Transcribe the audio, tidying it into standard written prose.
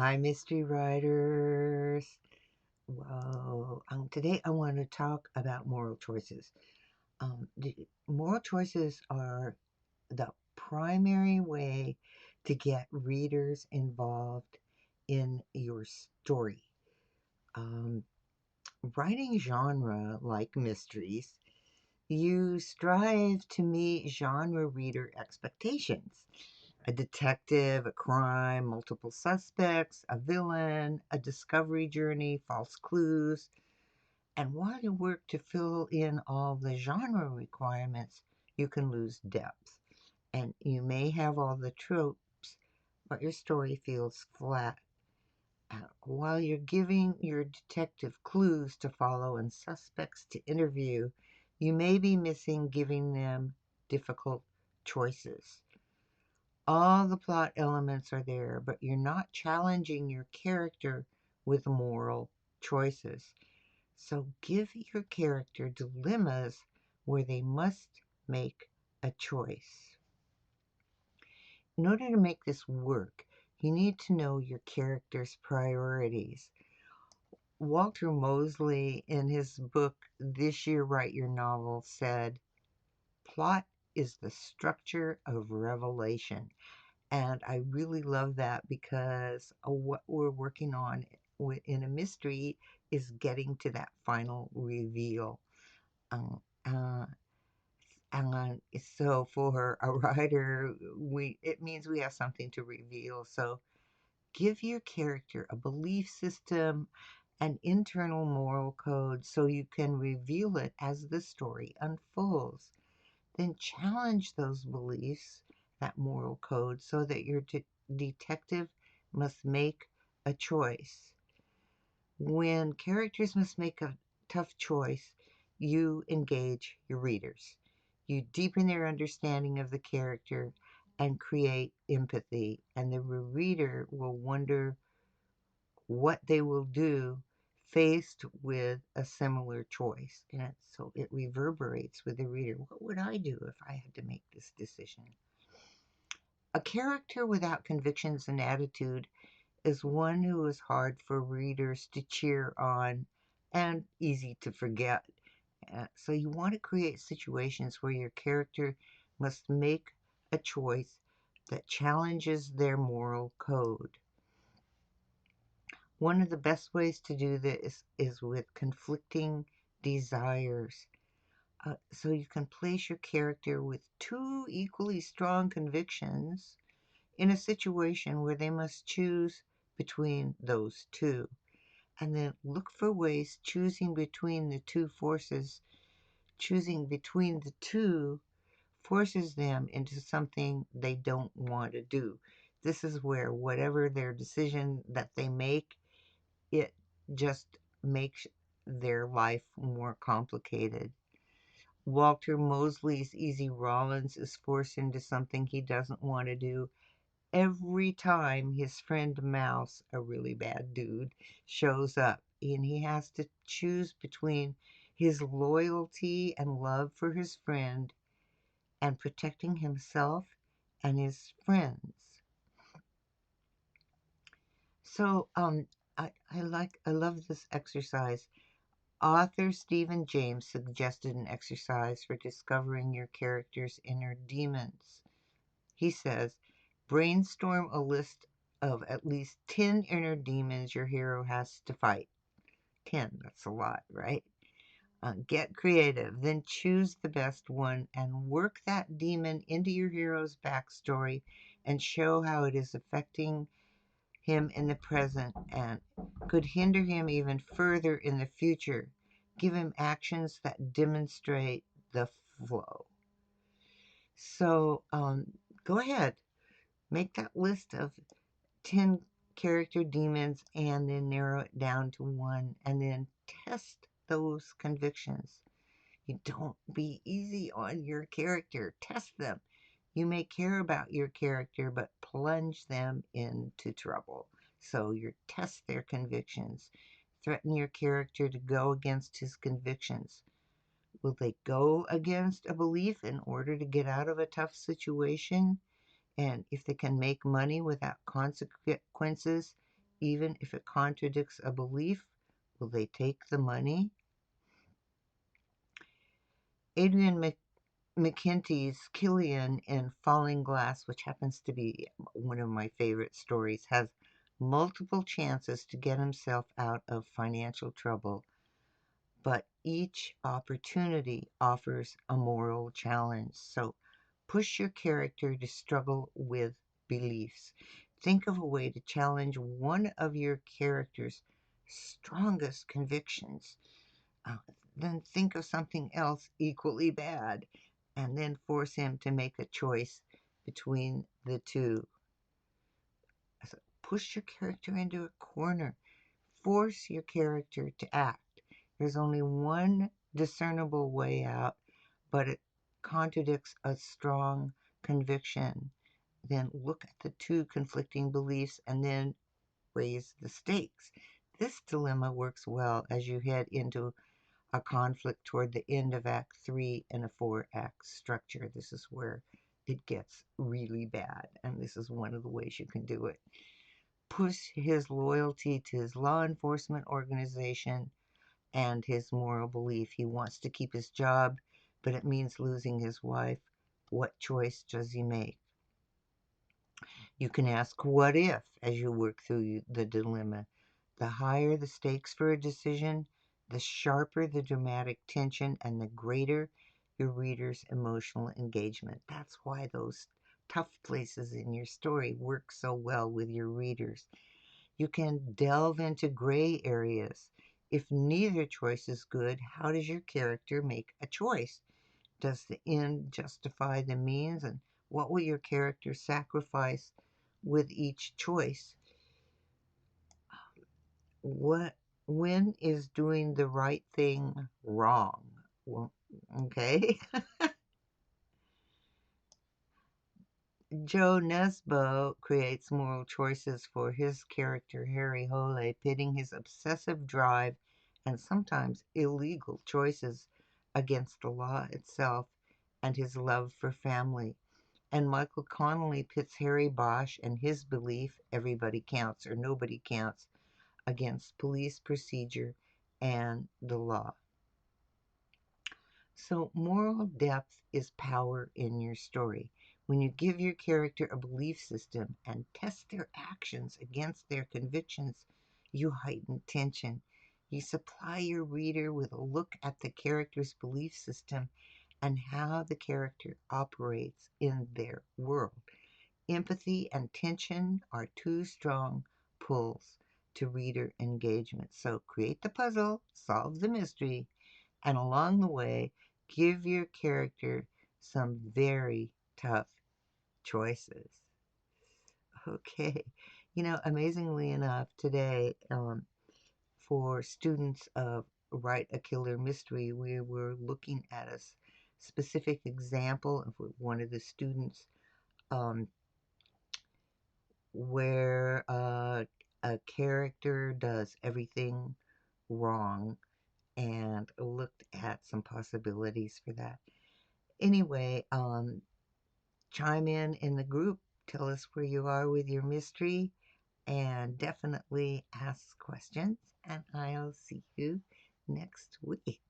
Hi, mystery writers. Today I want to talk about moral choices. Moral choices are the primary way to get readers involved in your story. Um, Writing genre like mysteries, you strive to meet genre reader expectations. A detective, a crime, multiple suspects, a villain, a discovery journey, false clues. And while you work to fill in all the genre requirements, you can lose depth. And you may have all the tropes, but your story feels flat. While you're giving your detective clues to follow and suspects to interview, you may be missing giving them difficult choices. All the plot elements are there, but you're not challenging your character with moral choices. So give your character dilemmas where they must make a choice. In order to make this work, you need to know your character's priorities. Walter Mosley, in his book This Year Write Your Novel, said, "Plot is the structure of revelation." And I really love that because what we're working on in a mystery is getting to that final reveal. Um, uh, and so for a writer, it means we have something to reveal. So give your character a belief system, an internal moral code, so you can reveal it as the story unfolds. Then challenge those beliefs, that moral code, so that your detective must make a choice. When characters must make a tough choice, you engage your readers. You deepen their understanding of the character and create empathy, and the reader will wonder what they will do faced with a similar choice. And so it reverberates with the reader. What would I do if I had to make this decision? A character without convictions and attitude is one who is hard for readers to cheer on and easy to forget. So you want to create situations where your character must make a choice that challenges their moral code. One of the best ways to do this is with conflicting desires. So you can place your character with two equally strong convictions in a situation where they must choose between those two. And then look for ways choosing between the two forces, choosing between the two forces them into something they don't want to do. This is where whatever their decision that they make, it just makes their life more complicated. Walter Mosley's Easy Rollins is forced into something he doesn't want to do every time his friend Mouse, a really bad dude, shows up. And he has to choose between his loyalty and love for his friend and protecting himself and his friends. So I love this exercise. Author Stephen James suggested an exercise for discovering your character's inner demons. He says, brainstorm a list of at least 10 inner demons your hero has to fight. 10, that's a lot, right? Get creative, then choose the best one and work that demon into your hero's backstory and show how it is affecting him in the present and could hinder him even further in the future. Give him actions that demonstrate the flow. So go ahead, make that list of 10 character demons and then narrow it down to one and then test those convictions. You don't be easy on your character. Test them. You may care about your character, but plunge them into trouble. So you test their convictions. Threaten your character to go against his convictions. Will they go against a belief in order to get out of a tough situation? And if they can make money without consequences, even if it contradicts a belief? Will they take the money? Adrian McKinty's Killian in Falling Glass, which happens to be one of my favorite stories, has multiple chances to get himself out of financial trouble, but each opportunity offers a moral challenge. So push your character to struggle with beliefs. Think of a way to challenge one of your character's strongest convictions. Uh, then think of something else equally bad, and then force him to make a choice between the two. So push your character into a corner. Force your character to act. There's only one discernible way out, but it contradicts a strong conviction. Then look at the two conflicting beliefs and then raise the stakes. This dilemma works well as you head into a conflict toward the end of Act 3 in a 4-act structure. This is where it gets really bad, and this is one of the ways you can do it. Push his loyalty to his law enforcement organization and his moral belief. He wants to keep his job, but it means losing his wife. What choice does he make? You can ask what if as you work through the dilemma. The higher the stakes for a decision, the sharper the dramatic tension and the greater your reader's emotional engagement. That's why those tough places in your story work so well with your readers. You can delve into gray areas. If neither choice is good, how does your character make a choice? Does the end justify the means? And what will your character sacrifice with each choice? What when is doing the right thing wrong? Well, okay. Joe Nesbo creates moral choices for his character Harry Hole, pitting his obsessive drive and sometimes illegal choices against the law itself and his love for family. And Michael Connelly pits Harry Bosch and his belief everybody counts or nobody counts against police procedure and the law. So, moral depth is power in your story. When you give your character a belief system and test their actions against their convictions, you heighten tension. You supply your reader with a look at the character's belief system and how the character operates in their world. Empathy and tension are two strong pulls to reader engagement. So create the puzzle, solve the mystery, and along the way, give your character some very tough choices. Okay. Amazingly enough, today, for students of Write a Killer Mystery, we were looking at a specific example of one of the students um, where a character does everything wrong and looked at some possibilities for that. Anyway, chime in the group, tell us where you are with your mystery, and definitely ask questions, and I'll see you next week.